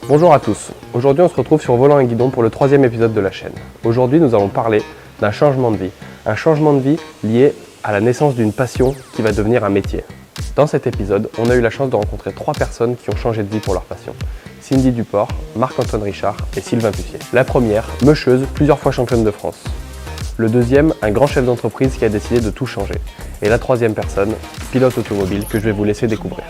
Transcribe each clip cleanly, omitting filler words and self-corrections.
Bonjour à tous, aujourd'hui on se retrouve sur Volant et Guidon pour le 3e épisode de la chaîne. Aujourd'hui nous allons parler d'un changement de vie. Un changement de vie lié à la naissance d'une passion qui va devenir un métier. Dans cet épisode, on a eu la chance de rencontrer 3 personnes qui ont changé de vie pour leur passion. Cindy Duport, Marc-Antoine Richard et Sylvain Pucier. La première, meucheuse, plusieurs fois championne de France. Le deuxième, un grand chef d'entreprise qui a décidé de tout changer. Et la troisième personne, pilote automobile que je vais vous laisser découvrir.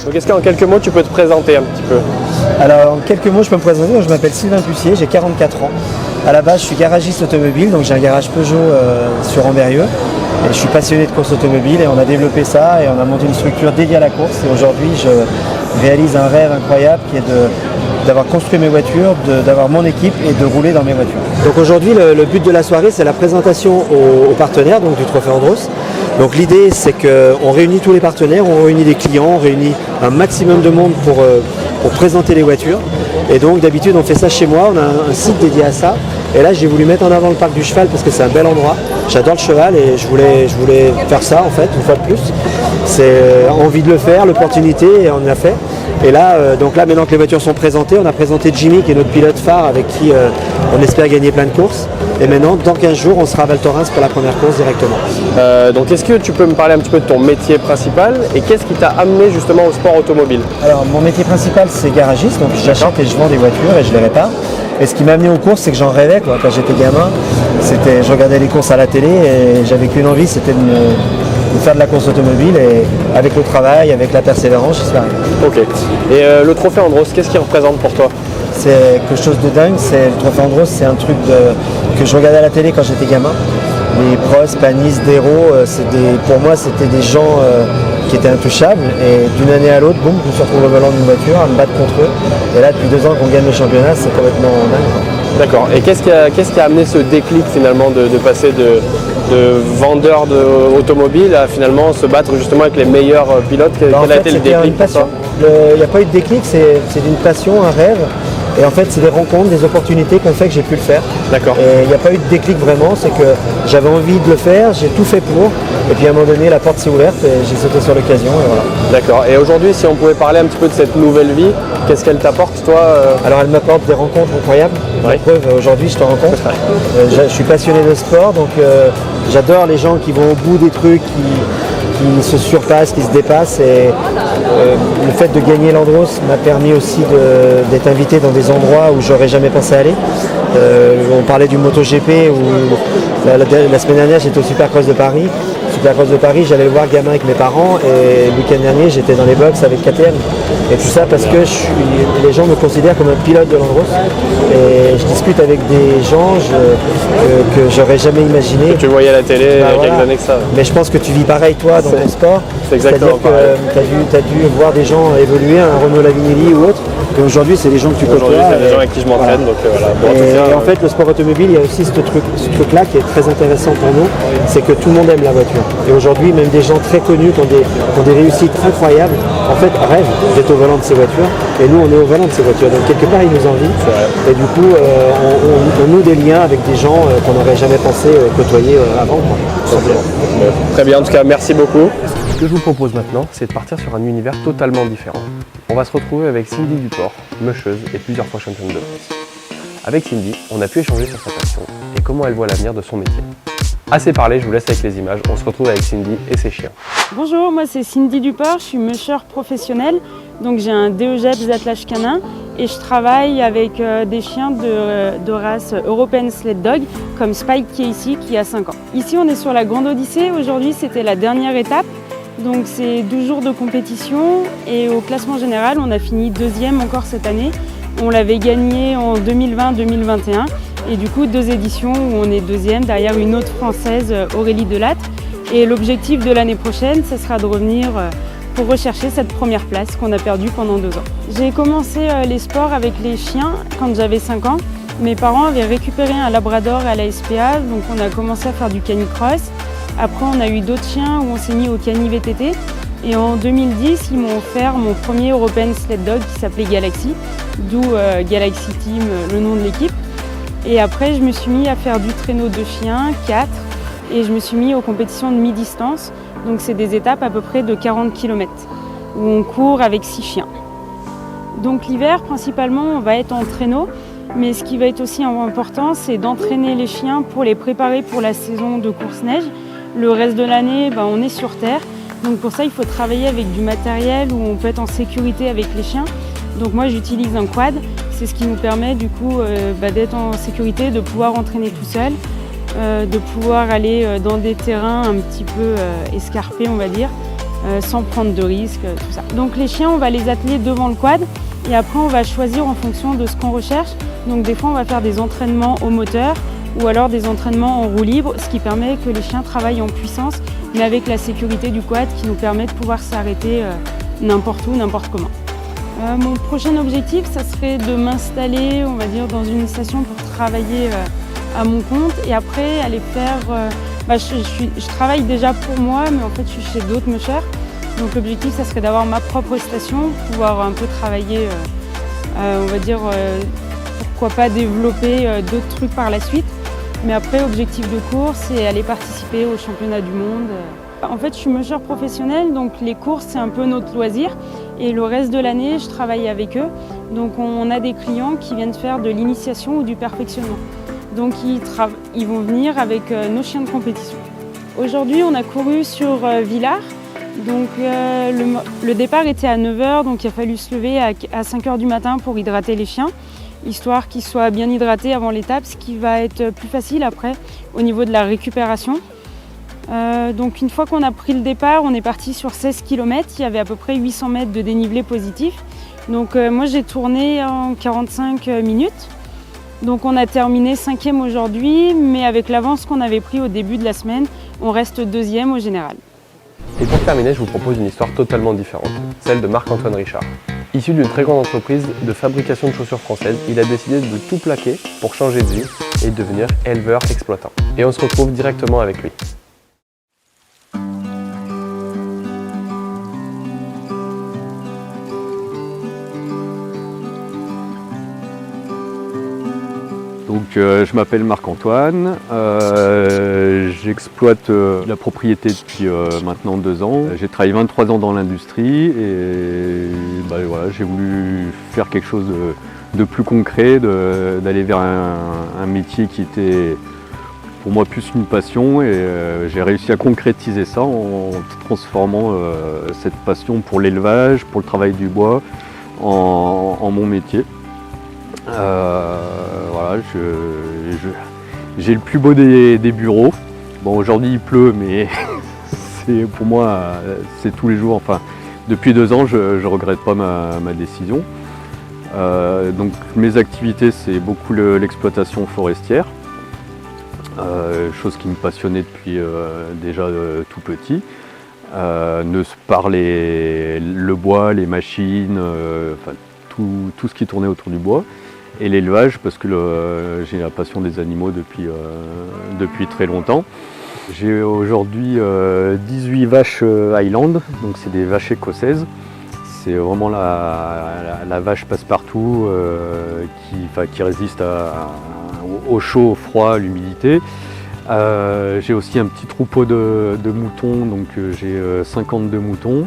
Donc est-ce qu'en quelques mots tu peux te présenter un petit peu? Alors en quelques mots je peux me présenter, je m'appelle Sylvain Pucier, j'ai 44 ans. À la base je suis garagiste automobile, donc j'ai un garage Peugeot sur Ambérieu. Et je suis passionné de course automobile et on a développé ça et on a monté une structure dédiée à la course. Et aujourd'hui je réalise un rêve incroyable qui est d'avoir construit mes voitures, d'avoir mon équipe et de rouler dans mes voitures. Donc aujourd'hui le but de la soirée c'est la présentation aux partenaires donc du Trophée Andros. Donc l'idée c'est qu'on réunit tous les partenaires, on réunit des clients, on réunit un maximum de monde pour présenter les voitures. Et donc d'habitude on fait ça chez moi, on a un site dédié à ça. Et là j'ai voulu mettre en avant le parc du cheval parce que c'est un bel endroit. J'adore le cheval et je voulais faire ça en fait, une fois de plus. C'est envie de le faire, l'opportunité et on l'a fait. Et là, donc là maintenant que les voitures sont présentées, on a présenté Jimmy qui est notre pilote phare avec qui on espère gagner plein de courses. Et maintenant, dans 15 jours, on sera à Val Thorens pour la première course directement. Donc est-ce que tu peux me parler un petit peu de ton métier principal et qu'est-ce qui t'a amené justement au sport automobile? Alors mon métier principal c'est garagiste, donc j'achète et je vends des voitures et je les répare. Et ce qui m'a amené aux courses, c'est que j'en rêvais quoi. Quand j'étais gamin, je regardais les courses à la télé et j'avais qu'une envie, c'était de faire de la course automobile et avec le travail, avec la persévérance, j'y suis arrivé. Ok. Et le Trophée Andros, qu'est-ce qu'il représente pour toi? C'est quelque chose de dingue, le Trophée Andros, c'est un truc que je regardais à la télé quand j'étais gamin. Les Prost, Panis, Dérault, pour moi c'était des gens qui étaient intouchables et d'une année à l'autre, boum, je me suis retrouvé au volant d'une voiture à me battre contre eux. Et là depuis 2 ans qu'on gagne le championnat, c'est complètement dingue. D'accord. Et qu'est-ce qui a amené ce déclic finalement de passer de vendeur automobile à finalement se battre justement avec les meilleurs pilotes? Quel a été le déclic pour toi? Il n'y a pas eu de déclic, c'est une passion, un rêve. Et en fait, c'est des rencontres, des opportunités qui ont fait que j'ai pu le faire. D'accord. Et il n'y a pas eu de déclic vraiment, c'est que j'avais envie de le faire, j'ai tout fait pour. Et puis à un moment donné, la porte s'est ouverte et j'ai sauté sur l'occasion et voilà. D'accord. Et aujourd'hui, si on pouvait parler un petit peu de cette nouvelle vie, qu'est-ce qu'elle t'apporte toi? Alors elle m'apporte des rencontres incroyables. Oui. La preuve, aujourd'hui je te rencontre. Je suis passionné de sport, donc j'adore les gens qui vont au bout des trucs, qui se surpassent, qui se dépassent. Et le fait de gagner l'Andros m'a permis aussi d'être invité dans des endroits où j'aurais jamais pensé aller. On parlait du MotoGP où la semaine dernière j'étais au Supercross de Paris. Supercross de Paris, j'allais le voir gamin avec mes parents et le week-end dernier j'étais dans les box avec KTM. Et tout ça parce que les gens me considèrent comme un pilote de l'Andros. Et je discute avec des gens que j'aurais jamais imaginé. Que tu voyais à la télé il y a quelques années que ça. Mais je pense que tu vis pareil toi dans ton sport. C'est exactement pareil. Tu as dû voir des gens évoluer, un Renaud Lavinelli ou autre. Et aujourd'hui, c'est des gens que tu côtoies. Aujourd'hui, c'est des gens avec qui je m'entraîne. Voilà. Donc, voilà. Bon, et en fait, le sport automobile, il y a aussi ce truc-là qui est très intéressant pour nous, c'est que tout le monde aime la voiture. Et aujourd'hui, même des gens très connus qui ont des réussites incroyables, en fait, rêvent d'être au volant de ces voitures. Et nous, on est au volant de ces voitures. Donc, quelque part, ils nous envient. Et du coup, on noue des liens avec des gens qu'on n'aurait jamais pensé côtoyer avant. Très bien, en tout cas, merci beaucoup. Ce que je vous propose maintenant, c'est de partir sur un univers totalement différent. On va se retrouver avec Cindy Duport, meucheuse et plusieurs fois championne de France. Avec Cindy, on a pu échanger sur sa passion et comment elle voit l'avenir de son métier. Assez parlé, je vous laisse avec les images. On se retrouve avec Cindy et ses chiens. Bonjour, moi c'est Cindy Duport, je suis musher professionnel. Donc j'ai un DEGEPS attelage canin et je travaille avec des chiens de race European Sled Dog comme Spike qui est ici, qui a 5 ans. Ici on est sur la Grande Odyssée, aujourd'hui c'était la dernière étape, donc c'est 12 jours de compétition et au classement général on a fini 2e encore cette année. On l'avait gagné en 2020-2021 et du coup 2 éditions où on est 2e derrière une autre française, Aurélie Delattre. Et l'objectif de l'année prochaine, ce sera de revenir pour rechercher cette première place qu'on a perdue pendant 2 ans. J'ai commencé les sports avec les chiens quand j'avais 5 ans. Mes parents avaient récupéré un labrador à la SPA, donc on a commencé à faire du canicross. Après on a eu d'autres chiens où on s'est mis au cani VTT. Et en 2010, ils m'ont offert mon premier European Sled Dog qui s'appelait Galaxy, d'où Galaxy Team, le nom de l'équipe. Et après je me suis mis à faire du traîneau de chiens, 4, et je me suis mis aux compétitions de mi-distance. Donc c'est des étapes à peu près de 40 km où on court avec 6 chiens. Donc l'hiver principalement on va être en traîneau, mais ce qui va être aussi important c'est d'entraîner les chiens pour les préparer pour la saison de course neige. Le reste de l'année on est sur terre, donc pour ça il faut travailler avec du matériel où on peut être en sécurité avec les chiens. Donc moi j'utilise un quad, c'est ce qui nous permet du coup d'être en sécurité, de pouvoir entraîner tout seul. De pouvoir aller dans des terrains un petit peu escarpés on va dire, sans prendre de risques, tout ça. Donc les chiens on va les atteler devant le quad et après on va choisir en fonction de ce qu'on recherche. Donc des fois on va faire des entraînements au moteur ou alors des entraînements en roue libre, ce qui permet que les chiens travaillent en puissance mais avec la sécurité du quad qui nous permet de pouvoir s'arrêter n'importe où, n'importe comment. Mon prochain objectif ça serait de m'installer on va dire dans une station pour travailler à mon compte et après aller faire... je travaille déjà pour moi mais en fait je suis chez d'autres mushers. Donc l'objectif ça serait d'avoir ma propre station, pouvoir un peu travailler, on va dire, pourquoi pas développer d'autres trucs par la suite. Mais après objectif de course c'est aller participer au championnat du monde. En fait je suis musher professionnel donc les courses c'est un peu notre loisir et le reste de l'année je travaille avec eux. Donc on a des clients qui viennent faire de l'initiation ou du perfectionnement. Donc ils vont venir avec nos chiens de compétition. Aujourd'hui on a couru sur Villars, donc le départ était à 9h, donc il a fallu se lever à 5h du matin pour hydrater les chiens, histoire qu'ils soient bien hydratés avant l'étape, ce qui va être plus facile après au niveau de la récupération. Donc une fois qu'on a pris le départ, on est parti sur 16 km, il y avait à peu près 800 mètres de dénivelé positif. Donc moi j'ai tourné en 45 minutes. Donc on a terminé 5e aujourd'hui, mais avec l'avance qu'on avait pris au début de la semaine, on reste 2e au général. Et pour terminer, je vous propose une histoire totalement différente, celle de Marc-Antoine Richard. Issu d'une très grande entreprise de fabrication de chaussures françaises, il a décidé de tout plaquer pour changer de vie et devenir éleveur exploitant. Et on se retrouve directement avec lui. Donc je m'appelle Marc-Antoine, j'exploite la propriété depuis maintenant 2 ans. J'ai travaillé 23 ans dans l'industrie et voilà, j'ai voulu faire quelque chose de plus concret, d'aller vers un métier qui était pour moi plus une passion et j'ai réussi à concrétiser ça en transformant cette passion pour l'élevage, pour le travail du bois en mon métier. Voilà, j'ai le plus beau des bureaux. Bon, aujourd'hui il pleut, mais pour moi c'est tous les jours. Enfin, depuis 2 ans, je regrette pas ma décision. Donc mes activités, c'est beaucoup l'exploitation forestière, chose qui me passionnait depuis déjà tout petit. Par le bois, les machines, enfin, tout ce qui tournait autour du bois. Et l'élevage parce que j'ai la passion des animaux depuis très longtemps. J'ai aujourd'hui 18 vaches Highland, donc c'est des vaches écossaises. C'est vraiment la vache passe-partout qui résiste au chaud, au froid, à l'humidité. J'ai aussi un petit troupeau de moutons, donc j'ai 52 moutons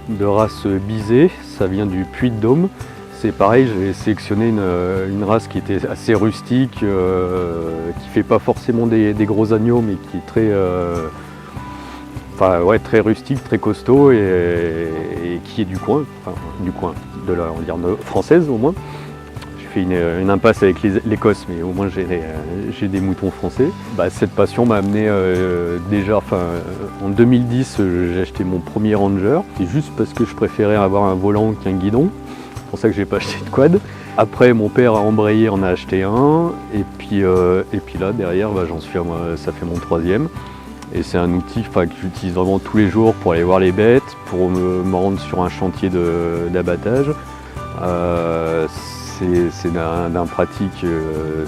de race Bizet, ça vient du Puy-de-Dôme. C'est pareil, j'ai sélectionné une race qui était assez rustique, qui ne fait pas forcément des gros agneaux, mais qui est très rustique, très costaud et qui est du coin, on va dire française au moins. fait une impasse avec l'Écosse, mais au moins j'ai des moutons français. Cette passion m'a amené en 2010, j'ai acheté mon premier Ranger. C'est juste parce que je préférais avoir un volant qu'un guidon. C'est pour ça que j'ai pas acheté de quad. Après, mon père a embrayé, en a acheté un. Et puis là, derrière, ça fait mon troisième. Et c'est un outil que j'utilise vraiment tous les jours pour aller voir les bêtes, pour me rendre sur un chantier d'abattage. C'est d'un pratique,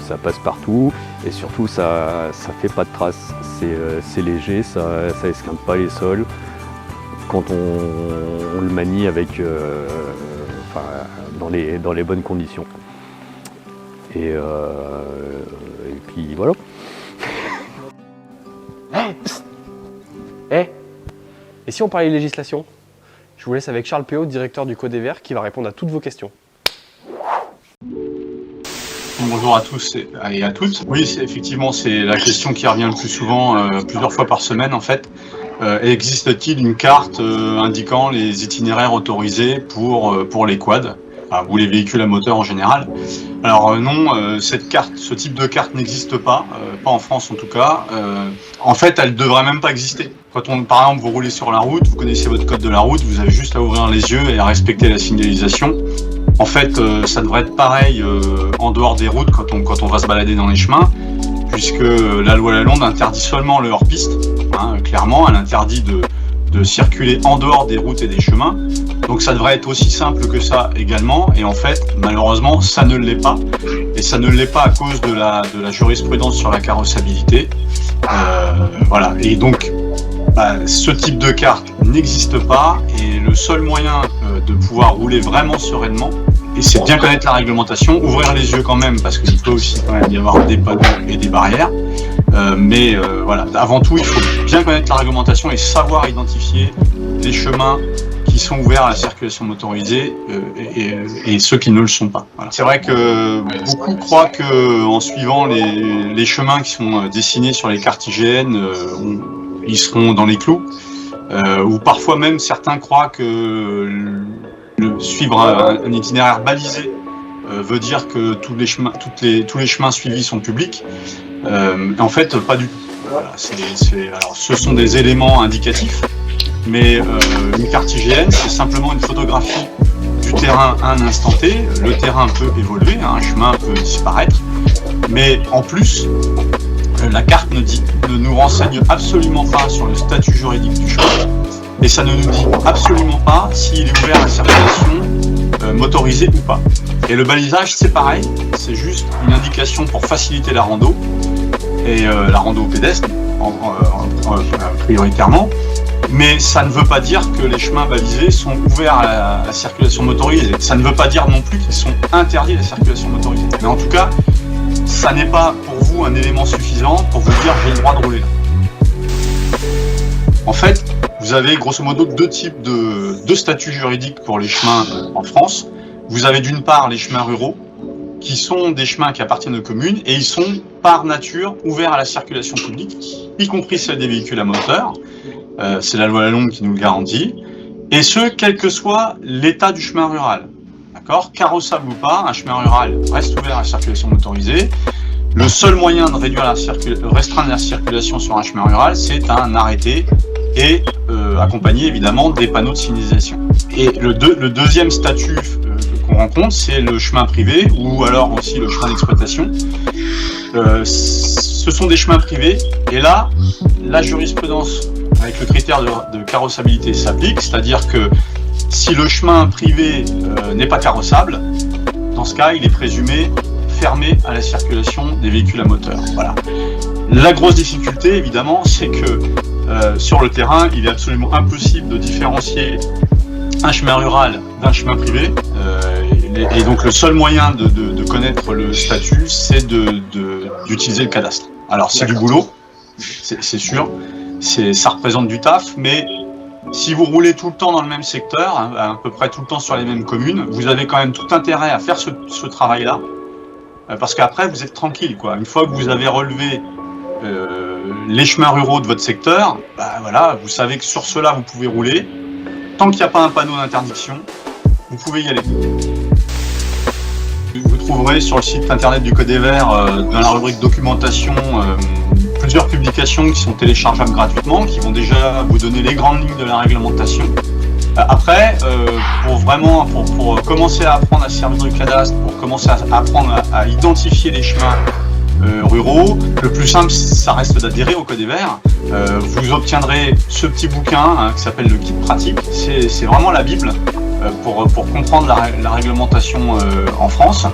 ça passe partout et surtout ça fait pas de traces, c'est léger, ça esquinte pas les sols quand on le manie dans les bonnes conditions. Et puis voilà. Et si on parlait législation? Je vous laisse avec Charles Péot, directeur du Code des Verts, qui va répondre à toutes vos questions. Bonjour à tous et à toutes. Oui, effectivement, c'est la question qui revient le plus souvent, plusieurs fois par semaine en fait. Existe-t-il une carte indiquant les itinéraires autorisés pour les quads ou les véhicules à moteur en général? Alors non, ce type de carte n'existe pas, pas en France en tout cas. En fait, elle ne devrait même pas exister. Quand par exemple, vous roulez sur la route, vous connaissez votre code de la route, vous avez juste à ouvrir les yeux et à respecter la signalisation. En fait, ça devrait être pareil en dehors des routes quand on va se balader dans les chemins, puisque la loi Lalonde interdit seulement le hors-piste. Clairement, elle interdit de circuler en dehors des routes et des chemins. Donc ça devrait être aussi simple que ça également. Et en fait, malheureusement, ça ne l'est pas. Et ça ne l'est pas à cause de la jurisprudence sur la carrossabilité. Voilà. Et donc, ce type de carte n'existe pas. Et le seul moyen de pouvoir rouler vraiment sereinement, et c'est bien connaître la réglementation, ouvrir les yeux quand même, parce qu'il peut aussi quand même y avoir des panneaux et des barrières. Voilà, avant tout, il faut bien connaître la réglementation et savoir identifier les chemins qui sont ouverts à la circulation motorisée et ceux qui ne le sont pas. Voilà. C'est vrai que beaucoup croient qu'en suivant les chemins qui sont dessinés sur les cartes IGN, ils seront dans les clous. Ou parfois même certains croient que suivre un itinéraire balisé veut dire que tous les chemins suivis sont publics. En fait, pas du tout. Voilà, alors, ce sont des éléments indicatifs, mais une carte IGN, c'est simplement une photographie du terrain à un instant T. Le terrain peut évoluer, un chemin peut disparaître, mais en plus, la carte ne nous renseigne absolument pas sur le statut juridique du chemin, et ça ne nous dit absolument pas s'il est ouvert à la circulation motorisée ou pas. Et le balisage, c'est pareil, c'est juste une indication pour faciliter la rando, et la rando pédestre, prioritairement, mais ça ne veut pas dire que les chemins balisés sont ouverts à la circulation motorisée. Ça ne veut pas dire non plus qu'ils sont interdits à la circulation motorisée. Mais en tout cas, ça n'est pas pour vous un élément suffisant pour vous dire j'ai le droit de rouler là. En fait, vous avez grosso modo deux types de statuts juridiques pour les chemins en France. Vous avez d'une part les chemins ruraux, qui sont des chemins qui appartiennent aux communes, et ils sont par nature ouverts à la circulation publique, y compris celle des véhicules à moteur. C'est la loi Lalonde qui nous le garantit. Et ce, quel que soit l'état du chemin rural. D'accord ? Carrossable ou pas, un chemin rural reste ouvert à la circulation motorisée. Le seul moyen de restreindre la circulation sur un chemin rural, c'est un arrêté et accompagné évidemment des panneaux de signalisation. Et le deuxième statut qu'on rencontre, c'est le chemin privé ou alors aussi le chemin d'exploitation. Ce sont des chemins privés et là, la jurisprudence avec le critère de carrossabilité s'applique, c'est-à-dire que si le chemin privé n'est pas carrossable, dans ce cas, il est présumé fermé à la circulation des véhicules à moteur. Voilà. La grosse difficulté, évidemment, c'est que sur le terrain, il est absolument impossible de différencier un chemin rural d'un chemin privé. Et donc le seul moyen de connaître le statut, c'est d'utiliser le cadastre. Alors c'est du boulot, c'est sûr, ça représente du taf, mais si vous roulez tout le temps dans le même secteur, à peu près tout le temps sur les mêmes communes, vous avez quand même tout intérêt à faire ce travail-là, parce qu'après vous êtes tranquille, quoi. Une fois que vous avez relevé les chemins ruraux de votre secteur, voilà, vous savez que sur ceux-là vous pouvez rouler. Tant qu'il n'y a pas un panneau d'interdiction, vous pouvez y aller. Vous trouverez sur le site internet du Code des Verts, dans la rubrique documentation, plusieurs publications qui sont téléchargeables gratuitement, qui vont déjà vous donner les grandes lignes de la réglementation. Après, pour commencer à apprendre à servir du cadastre, pour commencer à apprendre à identifier les chemins ruraux, le plus simple, ça reste d'adhérer au Code des Verts. Vous obtiendrez ce petit bouquin qui s'appelle le guide pratique. C'est vraiment la Bible pour comprendre la réglementation en France.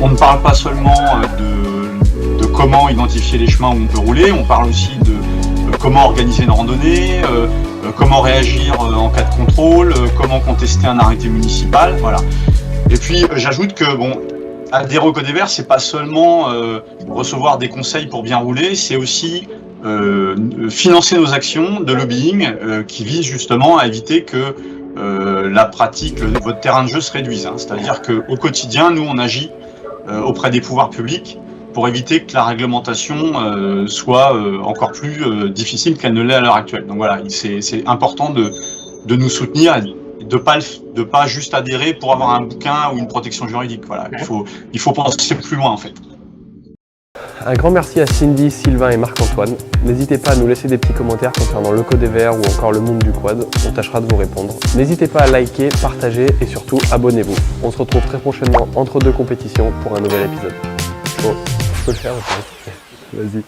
On ne parle pas seulement de comment identifier les chemins où on peut rouler, on parle aussi de comment organiser une randonnée, comment réagir en cas de contrôle, comment contester un arrêté municipal, voilà. Et puis j'ajoute que adhérer au Code des Verts, c'est pas seulement recevoir des conseils pour bien rouler, c'est aussi financer nos actions de lobbying qui visent justement à éviter que la pratique, votre terrain de jeu se réduise. C'est-à-dire qu'au quotidien, nous on agit auprès des pouvoirs publics pour éviter que la réglementation soit encore plus difficile qu'elle ne l'est à l'heure actuelle. Donc voilà, c'est important de nous soutenir et de pas juste adhérer pour avoir un bouquin ou une protection juridique. Voilà, il faut penser plus loin en fait. Un grand merci à Cindy, Sylvain et Marc-Antoine. N'hésitez pas à nous laisser des petits commentaires concernant le Code des Verts ou encore le monde du quad. On tâchera de vous répondre. N'hésitez pas à liker, partager et surtout abonnez-vous. On se retrouve très prochainement entre deux compétitions pour un nouvel épisode. Bon, je peux le faire, vas-y.